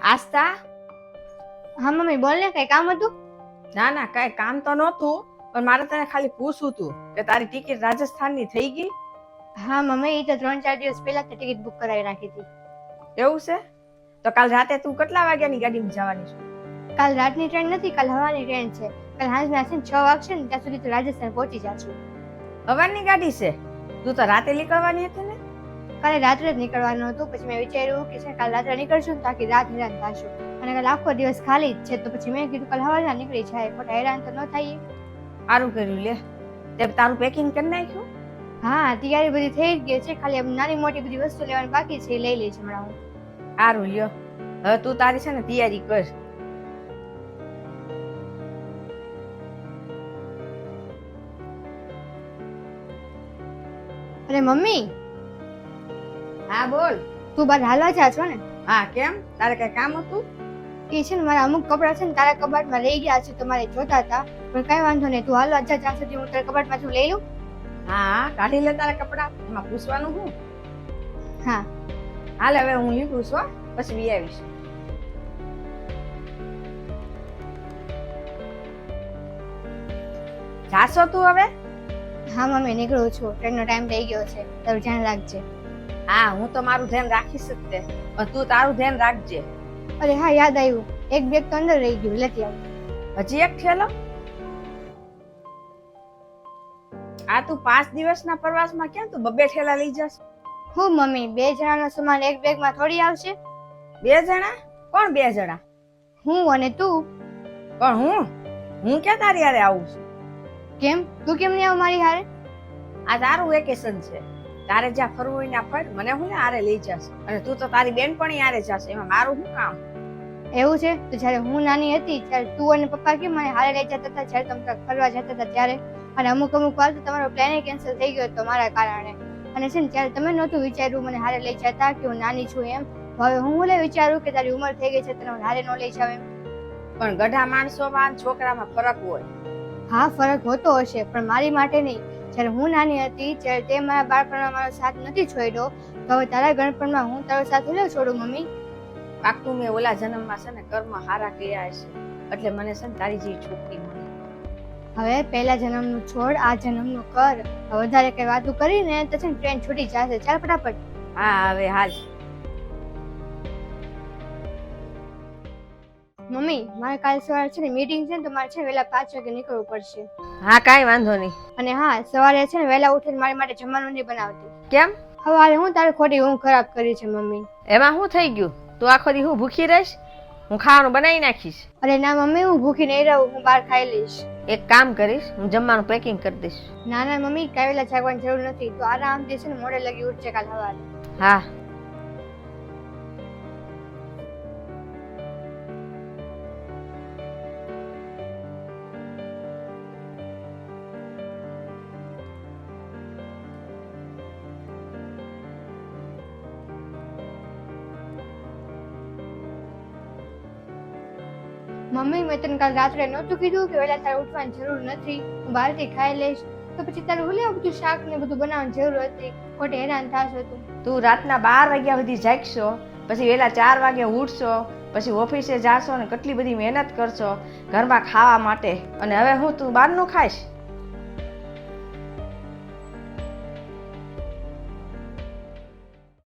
આસ્તા. હા મમ્મી બોલ ને, કઈ કામ હતું? ના ના, કઈ કામ તો નહોતું, પણ મારે તને ખાલી પૂછવું હતું કે તારી ટિકિટ રાજસ્થાનની થઈ ગઈ? હા મમ્મી, એ તો 3-4 દિવસ પહેલા જ ટિકિટ બુક કરાવી રાખી હતી. એવું છે? તો કાલ રાતે તું કેટલા વાગ્યાની ગાડીમાં જવાની છે? કાલ રાતની ટ્રેન નથી, કાલ હવાની ટ્રેન છે. કાલ સાંજના છે ને 6 વાગશે ને ત્યાં સુધી તો રાજસ્થાન પહોંચી જાશું. હવાની ગાડી છે? તું તો રાતે નીકળવાની હતી ને? કાલે રાત્રે જ નીકળવાનું હતું, પછી મેં વિચાર્યું કે છે કાલ રાત્રે નીકળશું ને તો આખી રાત હેરાન થશું, અને કાલ આખો દિવસ ખાલી જ છે, તો પછી મેં કીધું કાલ હવારના નીકળી જાય, ખોટા હેરાન તો ન થાય. સારું કર્યું લે. તે તારું પેકિંગ કરી નાખ્યું? હા, તૈયારી બધી થઈ જ ગઈ છે, ખાલી નાની મોટી બધી વસ્તુ લેવાની બાકી છે, એ લઈ લઈશ હમણાં હું. સારું લ્યો. હવે તું તારી છે ને તૈયારી કર. અને મમ્મી, હા બોલ. તું બહાર હાલવા જા છો ને? હા, કેમ? તારે કઈ કામ હતું? એ છે ને મારા અમુક કપડા છે ને તારા કબાટમાં રહી ગયા છે, તો મારે જોતા હતા, પણ કઈ વાંધો નહીં, તું હાલવા જા, જ્યાં સુધી હું તારા કબાટમાંથી લઈ લઉં. હા, કાઢી લે તારા કપડા. એમાં પૂછવાનું હું? હા હાલ હવે હું નીકળું છું, પછી વી આવીશ. જાશો તું હવે? હા મમ્મી, નીકળું છું, ટ્રેનનો ટાઈમ થઈ ગયો છે, તારું ધ્યાન રાખજે. હા, હું તો મારું ધ્યાન રાખીશ જ તે, પણ તું તારું ધ્યાન રાખજે. અરે હા, યાદ આવ્યું, એક બેગ તો અંદર રહી ગયું, લેતી આવું. હજી એક થેલો? આ તું 5 દિવસના પ્રવાસમાં કેમ તું 2 થેલા લઈ જશ? હું મમ્મી, 2 જણાનો સામાન એક બેગમાં થોડી આવશે? 2 જણા? કોણ 2 જણા? હું અને તું. પણ હું ક્યાં તારી હારે આવું છું? કેમ? તું કેમ નહીં આવ મારી હારે? આ તારું વેકેશન છે, તારે જ્યાં ફરવું હોય ત્યાં ફર, મને હું ને હારે લઈ જશ, અને તું તો તારી બેનપણી હારે જશે, એમાં મારું શું કામ? એવું છે? તો જ્યારે હું નાની હતી ત્યારે તું અને પપ્પા કેમ મને હારે લઈ જતા હતા, જ્યારે તમે ફરવા જતા હતા ત્યારે? અને અમુક વાર તો તમારો પ્લાન કેન્સલ થઈ ગયો હતો મારા કારણે, અને છે ને ત્યારે તમે નહોતું વિચાર્યું મને હારે લઈ જતા કે હું નાની છું એમ. હવે હું ઓલે વિચારું કે તારી ઉંમર થઈ ગઈ છે, તને હારે ન લઈ જાવ એમ. પણ ગઢા માણસોમાં છોકરામાં ફરક હોય. હા, ફરક હોતો હશે, પણ મારી માટે નહીં. જ્યારે હું નાની હતી ત્યારે તે મારા બાળપણમાં મારો સાથ નથી છોડ્યો, તો હવે તારા ગણપણમાં હું તારો સાથ ન છોડું મમ્મી. પાક્કું મેં ઓલા જન્મમાં છે ને કર્મ હારા કર્યા હશે, એટલે મને છે ને તારી જેવી છોકરી મળી. હવે પહેલા જન્મનું છોડ, આ જન્મનું કર. હવે વધારે કઈ વાતું કરીને તો છે ને ટ્રેન છૂટી જશે. ચાલ ફટાફટ. હા, હવે હાલ. મમ્મી, મારે કાલ સવારે છે ને મીટિંગ છે ને, તો મારે છે ને વહેલા 5 વાગે નીકળવું પડશે. હા, કાંઈ વાંધો નહીં. અને હા, સવારે છે ને વહેલા ઉઠીને મારી માટે જમવાનું નહીં બનાવતી. કેમ? સવારે હું તારી ખોટી ઊંઘ ખરાબ કરી છે મમ્મી. એમાં શું થઈ ગયું? તું આખો દી હું ભૂખી રહીશ? હું ખાવાનું બનાવી નાખીશ. અરે ના મમ્મી, હું ભૂખી નહીં રહું, હું બહાર ખાઈ લઈશ. એક કામ કરીશ, હું જમવાનું પેકિંગ કરી દઈશ. ના ના મમ્મી, કાંઈ વહેલા જાગવાની જરૂર નથી, તો આરામથી છે ને મોડે લગી ઉઠજે કાલ સવારે. હા. મમ્મી, મેં તને કાલ રાત્રે નહોતું કીધું કે વહેલા તારે ઉઠવાની જરૂર નથી, હું બહારથી ખાઈ લઈશ? તો પછી તારે ભૂલે બધું શાક ને બધું બનાવવાની જરૂર હતી, ખોટે હેરાન થશો તું. તું રાતના 12 વાગ્યા સુધી જાગશો, પછી વહેલા 4 વાગે ઉઠશો, પછી ઓફિસે જાશો ને કેટલી બધી મહેનત કરશો ઘરમાં ખાવા માટે, અને હવે હું તું બહારનું ખાઈશ?